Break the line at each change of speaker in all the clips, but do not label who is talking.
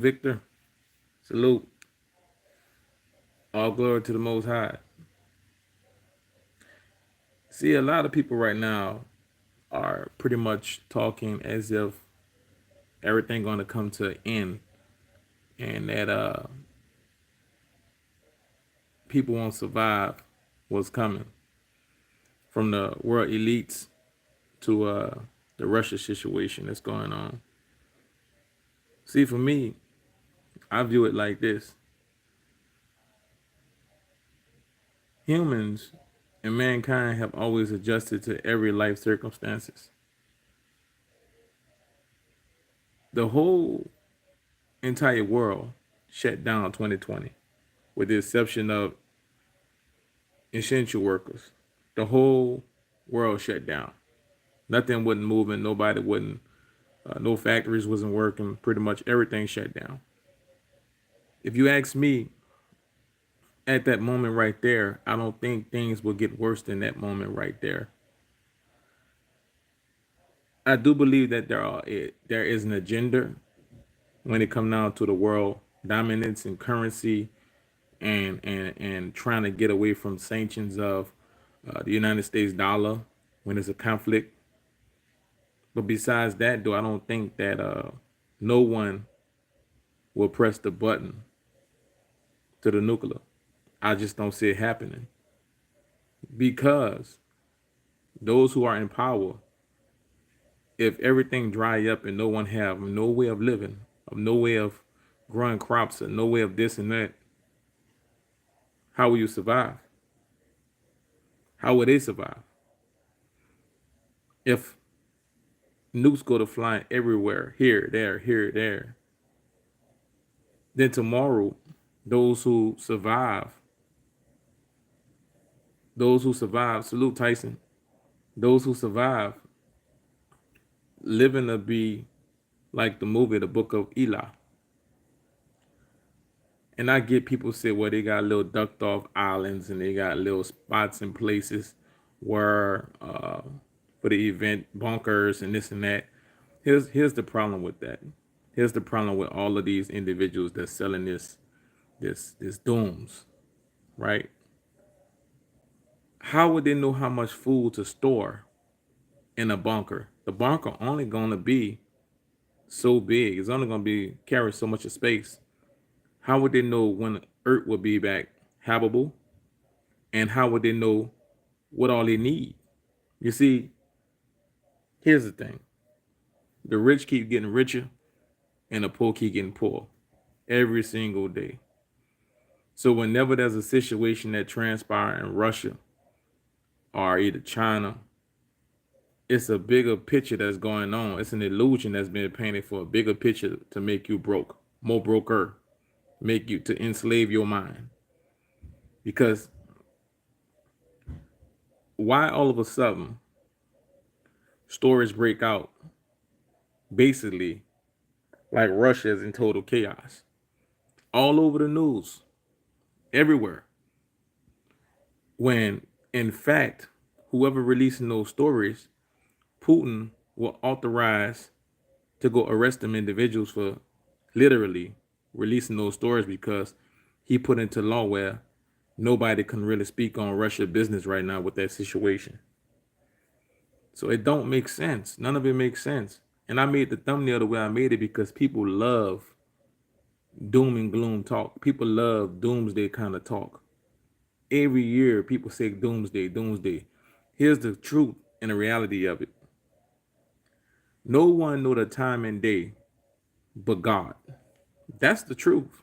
Victor, salute. All glory to the Most High. See, a lot of people right now are pretty much talking as if everything going to come to an end, and that people won't survive what's coming from the world elites to the Russia situation that's going on. See, for me, I view it like this: humans and mankind have always adjusted to every life circumstances. The whole entire world shut down in 2020, with the exception of essential workers. The whole world shut down. Nothing wasn't moving. Nobody wasn't. No factories wasn't working. Pretty much everything shut down. If you ask me, at that moment right there, I don't think things will get worse than that moment right there. I do believe that there is an agenda when it comes down to the world dominance and currency and trying to get away from sanctions of the United States dollar when there's a conflict. But besides that, though, I don't think that no one will press the button to the nuclear. I just don't see it happening because those who are in power, if everything dry up and no one have no way of living, of no way of growing crops, and no way of this and that, how will you survive? How will they survive? If nukes go to flying everywhere, here, there, then tomorrow, those who survive, salute Tyson, those who survive, living to be like the movie, The Book of Eli. And I get people say, well, they got little ducked off islands and they got little spots and places where for the event bunkers and this and that. Here's the problem with that. Here's the problem with all of these individuals that's selling this dooms, right? How would they know how much food to store in a bunker? The bunker only gonna be so big. It's only gonna be carry so much of space. How would they know when Earth will be back habitable? And how would they know what all they need? You see, here's the thing. The rich keep getting richer and the poor keep getting poor every single day. So whenever there's a situation that transpires in Russia or either China, it's a bigger picture that's going on. It's an illusion that's been painted for a bigger picture to make you broke, more broker, make you to enslave your mind. Because why all of a sudden stories break out basically like Russia is in total chaos all over the news, everywhere, when in fact whoever releasing those stories, Putin will authorize to go arrest them individuals for literally releasing those stories because he put into law where nobody can really speak on Russia business right now with that situation. So it don't make sense. None of it makes sense. And I made the thumbnail the way I made it because people love doom and gloom talk. People love doomsday kind of talk. Every year people say doomsday, doomsday. Here's the truth and the reality of it. No one know the time and day but God. That's the truth.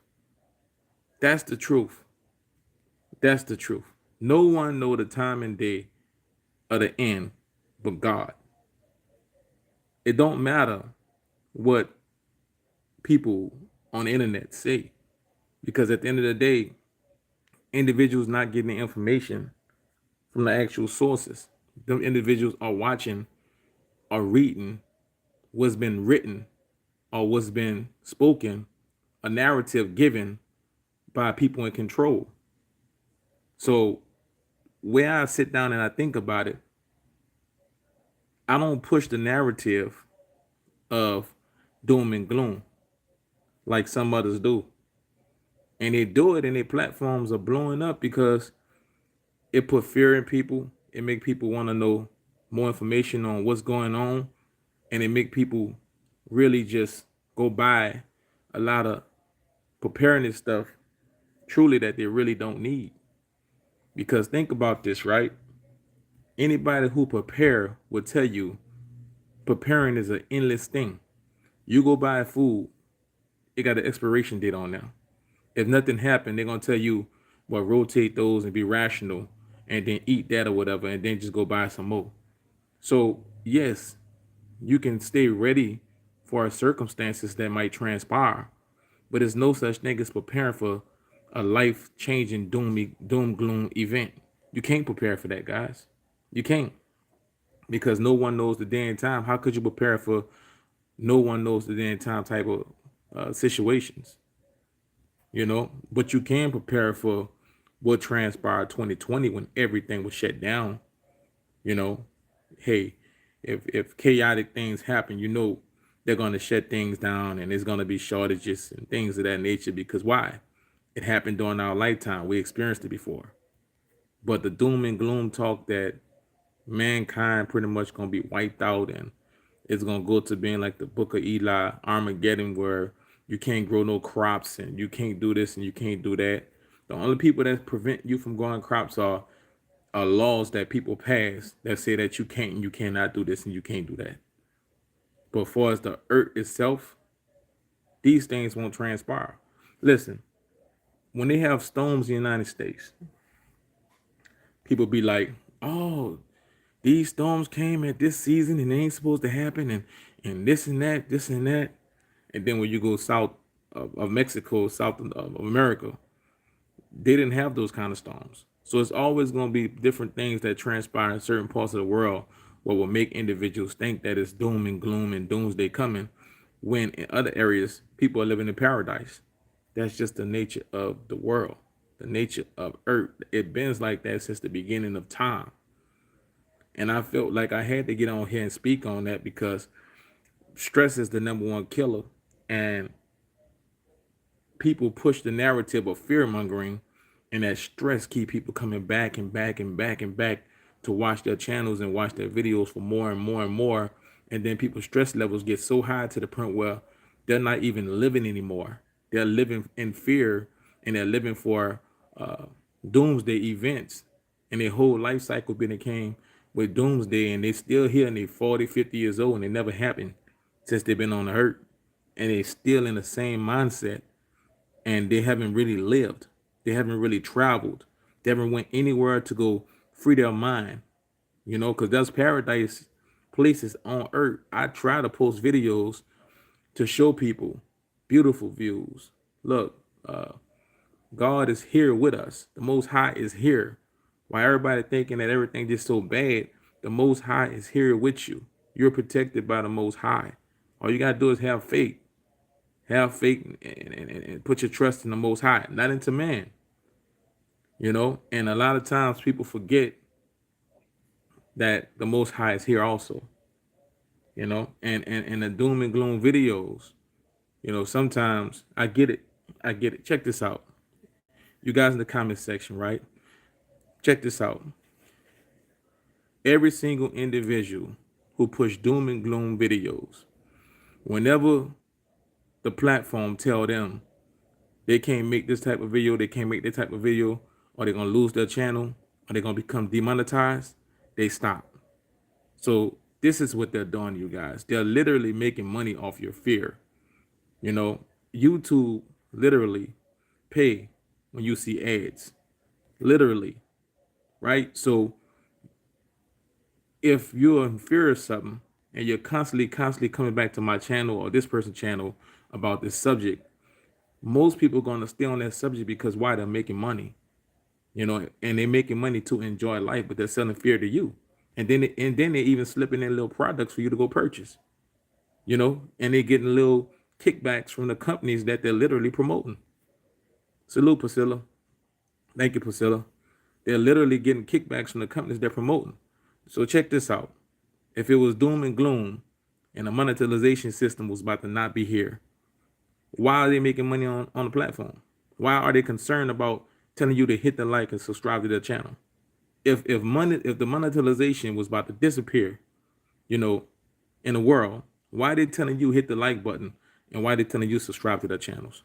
That's the truth. That's the truth. No one know the time and day of the end but God. It don't matter what people on the internet say, because at the end of the day, individuals not getting the information from the actual sources. Them individuals are watching or reading what's been written or what's been spoken, a narrative given by people in control. So where I sit down and I think about it, I don't push the narrative of doom and gloom. like some others do. And they do it and their platforms are blowing up because it put fear in people. It make people want to know more information on what's going on. And it make people really just go buy a lot of preparedness stuff truly that they really don't need. Because think about this, right? Anybody who prepare will tell you preparing is an endless thing. You go buy food, it got an expiration date on there. If nothing happened, they're gonna tell you, well, rotate those and be rational and then eat that or whatever, and then just go buy some more. So yes, you can stay ready for circumstances that might transpire, but there's no such thing as preparing for a life-changing doom gloom event. You can't prepare for that, guys. You can't, because no one knows the day and time. How could you prepare for no one knows the day and time type of situations? But you can prepare for what transpired 2020 when everything was shut down. you know hey, if chaotic things happen, they're going to shut things down, and there's going to be shortages and things of that nature, because why? It happened during our lifetime. We experienced it before. But the doom and gloom talk that mankind pretty much going to be wiped out, and it's going to go to being like the book of Eli, Armageddon, where you can't grow no crops and you can't do this and you can't do that. The only people that prevent you from growing crops are laws that people pass that say that you can't and you cannot do this and you can't do that. But as far as the earth itself, these things won't transpire. Listen, when they have storms in the United States, people be like, oh, these storms came at this season and they ain't supposed to happen, and this and that, this and that. And then when you go south of Mexico, south of America, they didn't have those kind of storms. So it's always going to be different things that transpire in certain parts of the world what will make individuals think that it's doom and gloom and doomsday coming, when in other areas people are living in paradise. That's just the nature of the world, the nature of earth. It been like that since the beginning of time. And I felt like I had to get on here and speak on that because stress is the number one killer. And people push the narrative of fear mongering, and that stress keep people coming back and back and back and back to watch their channels and watch their videos for more and more and more. And then people's stress levels get so high to the point where they're not even living anymore. They're living in fear, and they're living for doomsday events. And their whole life cycle became with doomsday, and they still here and they 40, 50 years old, and it never happened since they've been on the earth. And they still in the same mindset, and they haven't really lived. They haven't really traveled. They haven't went anywhere to go free their mind, because there's paradise places on earth. I try to post videos to show people beautiful views. Look, God is here with us. The Most High is here. While everybody thinking that everything is so bad, the Most High is here with you. You're protected by the Most High. All you got to do is have faith. Have faith and put your trust in the Most High, not into man. And a lot of times people forget that the Most High is here also. And the doom and gloom videos, sometimes I get it. Check this out. You guys in the comment section, right? Check this out. Every single individual who push doom and gloom videos, whenever the platform tell them they can't make this type of video, they can't make that type of video, or they're going to lose their channel, or they're going to become demonetized, they stop. So this is what they're doing, you guys. They're literally making money off your fear. YouTube literally pay when you see ads. Literally, right? So if you're in fear of something and you're constantly coming back to my channel or this person's channel about this subject, most people are going to stay on that subject because why? They're making money, and they're making money to enjoy life, but they're selling fear to you. And then they're even slipping in little products for you to go purchase, and they're getting little kickbacks from the companies that they're literally promoting. Salute, Priscilla. Thank you, Priscilla. They're literally getting kickbacks from the companies they're promoting. So check this out. If it was doom and gloom and the monetization system was about to not be here, Why are they making money on the platform? Why are they concerned about telling you to hit the like and subscribe to their channel? If the monetization was about to disappear, you know, in the world, why are they telling you hit the like button and why are they telling you subscribe to their channels?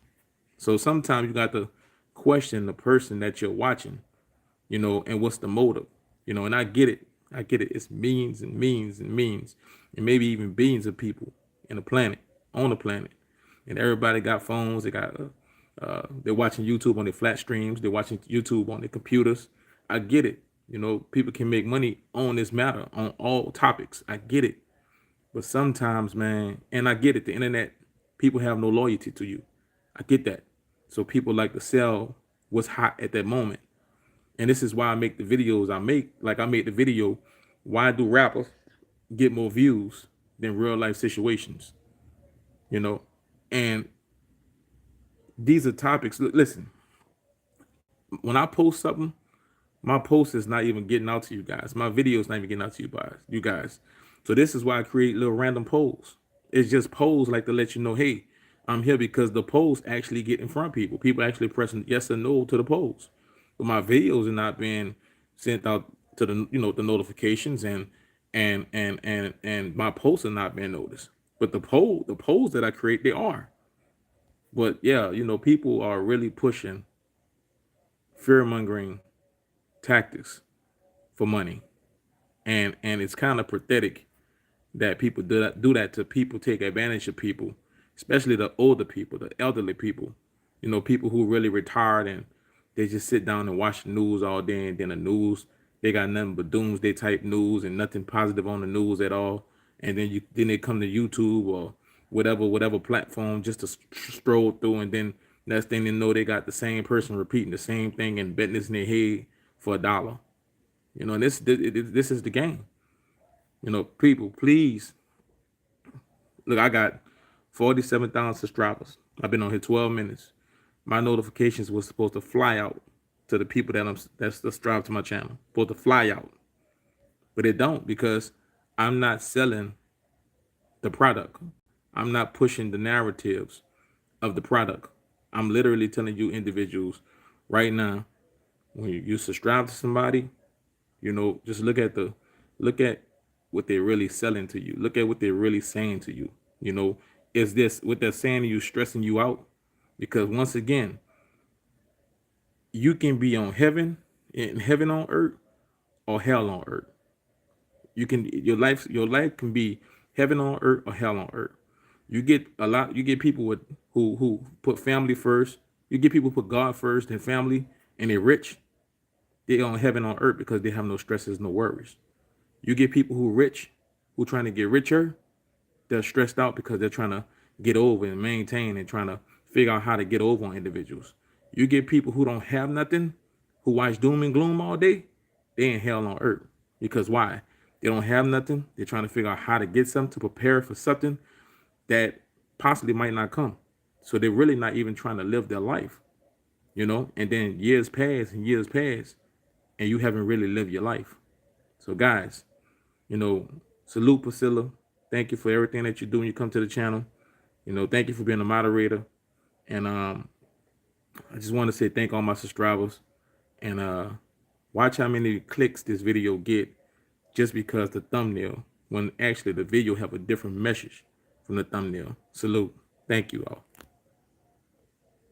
So sometimes you got to question the person that you're watching, and what's the motive, and I get it. I get it. It's millions and millions and millions and maybe even billions of people in the planet, on the planet. And everybody got phones. They're watching YouTube on their flat streams. They're watching YouTube on their computers. I get it. People can make money on this matter, on all topics. I get it. But sometimes, man, and I get it, the internet, people have no loyalty to you. I get that. So people like to sell what's hot at that moment. And this is why I make the videos I make. Like I made the video, why do rappers get more views than real life situations? And these are topics. Listen, when I post something, my post is not even getting out to you guys. My video is not even getting out to you guys. So this is why I create little random polls. It's just polls like to let you know, hey, I'm here, because the polls actually get in front of people. People actually pressing yes or no to the polls. But my videos are not being sent out to the notifications, and my posts are not being noticed. But the polls that I create, they are. But yeah, people are really pushing fear mongering tactics for money, and it's kind of pathetic that people do that to people, take advantage of people, especially the older people, the elderly people, people who really retired and they just sit down and watch the news all day, and then the news, they got nothing but doomsday type news and nothing positive on the news at all. And then they come to YouTube or whatever platform just to stroll through, and then next thing they know, they got the same person repeating the same thing and betting this in their head for $1. And this is the game. People, please look. I got 47,000 subscribers. I've been on here 12 minutes. My notifications was supposed to fly out to the people that's subscribed to my channel. Supposed to fly out, but it don't, because I'm not selling the product. I'm not pushing the narratives of the product. I'm literally telling you individuals right now, when you subscribe to somebody, just look at what they're really selling to you. Look at what they're really saying to you. Is this what they're saying to you stressing you out? Because once again, you can be on heaven on earth, or hell on earth. Your life can be heaven on earth or hell on earth. You get people who put family first. You get people who put God first and family, and they're rich. They're on heaven on earth because they have no stresses, no worries. You get people who rich, who trying to get richer, they're stressed out because they're trying to get over and maintain and trying to figure out how to get over on individuals. You get people who don't have nothing, who watch doom and gloom all day, they in hell on earth. Because why? They don't have nothing. They're trying to figure out how to get something, to prepare for something that possibly might not come. So they're really not even trying to live their life, and then years pass and years pass, and you haven't really lived your life. So guys, salute Priscilla. Thank you for everything that you do when you come to the channel. Thank you for being a moderator. And I just want to say thank all my subscribers. And watch how many clicks this video get, just because the thumbnail, when actually the video have a different message from the thumbnail. Salute. Thank you all.